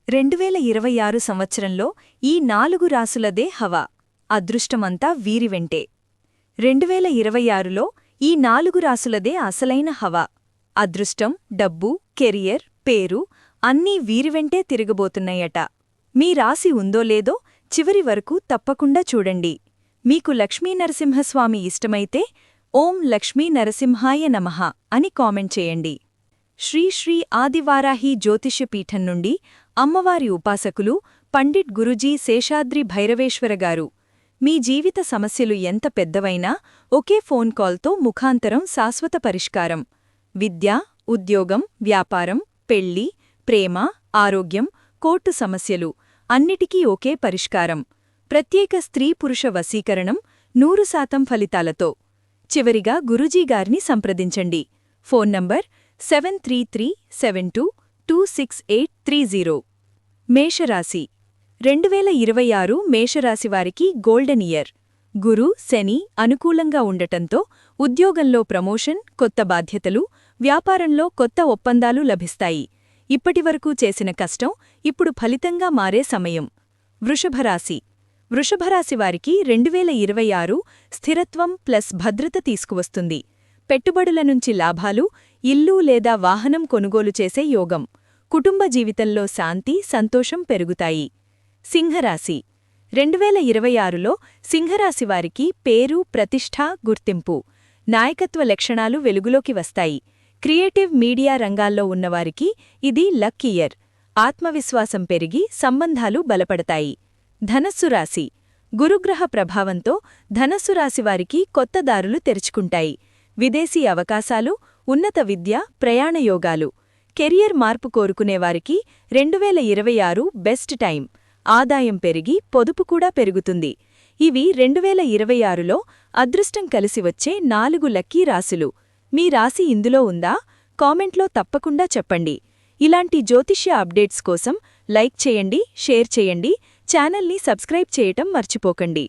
2026 సంవత్సరంలో ఈ 4 రాసులదే హవా. అదృష్టమంతా వీరి వెంటే. 2026లో ఈ 4 రాసులదే అసలైన హవా. అదృష్టం, డబ్బు, కెరియర్, పేరు అన్నీ వీరి వెంటే తిరగబోతున్నాయట. మీ రాశి ఉందో లేదో చివరి వరకు తప్పకుండా చూడండి. మీకు లక్ష్మీనరసింహస్వామి ఇష్టమైతే ఓం లక్ష్మీ నరసింహాయ నమః అని కామెంట్ చేయండి. శ్రీ శ్రీ ఆదివారాహి జ్యోతిష్యపీఠం నుండి అమ్మవారి ఉపాసకులు పండిట్ గురుజీ శేషాద్రి భైరవేశ్వరగారు. మీ జీవిత సమస్యలు ఎంత పెద్దవైనా ఒకే ఫోన్ కాల్తో ముఖాంతరం శాశ్వత పరిష్కారం. విద్య, ఉద్యోగం, వ్యాపారం, పెళ్లి, ప్రేమ, ఆరోగ్యం, కోర్టు సమస్యలు అన్నిటికీ ఒకే పరిష్కారం. ప్రత్యేక స్త్రీ-పురుష వశీకరణం 100% ఫలితాలతో. చివరిగా గురూజీగారిని సంప్రదించండి. Phone number 7337226830. మేషరాశి 2026 మేషరాశివారికి గోల్డెన్ ఇయర్. గురు, శని అనుకూలంగా ఉండటంతో ఉద్యోగంలో ప్రమోషన్, కొత్త బాధ్యతలు, వ్యాపారంలో కొత్త ఒప్పందాలు లభిస్తాయి. ఇప్పటివరకు చేసిన కష్టం ఇప్పుడు ఫలితంగా మారే సమయం. వృషభరాశి వృషభరాశివారికి 2026 స్థిరత్వం ప్లస్ భద్రత తీసుకువస్తుంది. పెట్టుబడుల నుంచి లాభాలు, ఇల్లు లేదా వాహనం కొనుగోలు చేసే యోగం. కుటుంబ జీవితంలో శాంతి, సంతోషం పెరుగుతాయి. సింహరాశి 2026లో సింహరాశివారికి పేరు, ప్రతిష్ఠ, గుర్తింపు, నాయకత్వ లక్షణాలు వెలుగులోకి వస్తాయి. క్రియేటివ్ మీడియా రంగాల్లో ఉన్నవారికి ఇది లక్ ఇయర్. ఆత్మవిశ్వాసం పెరిగి సంబంధాలు బలపడతాయి. ధనస్సు రాశి గురుగ్రహ ప్రభావంతో ధనస్సు రాశివారికి కొత్త దారులు తెరుచుకుంటాయి. విదేశీ అవకాశాలు, ఉన్నత విద్య, ప్రయాణయోగాలు. కెరియర్ మార్పు కోరుకునేవారికి 2026 బెస్ట్ టైం. ఆదాయం పెరిగి పొదుపు కూడా పెరుగుతుంది. ఇవి 2026లో అదృష్టం కలిసి వచ్చే 4 లక్కీ రాశులు. మీ రాశి ఇందులో ఉందా? కామెంట్లో తప్పకుండా చెప్పండి. ఇలాంటి జ్యోతిష్య అప్డేట్స్ కోసం లైక్ చేయండి, షేర్ చేయండి, ఛానల్ని సబ్స్క్రైబ్ చేయటం మర్చిపోకండి.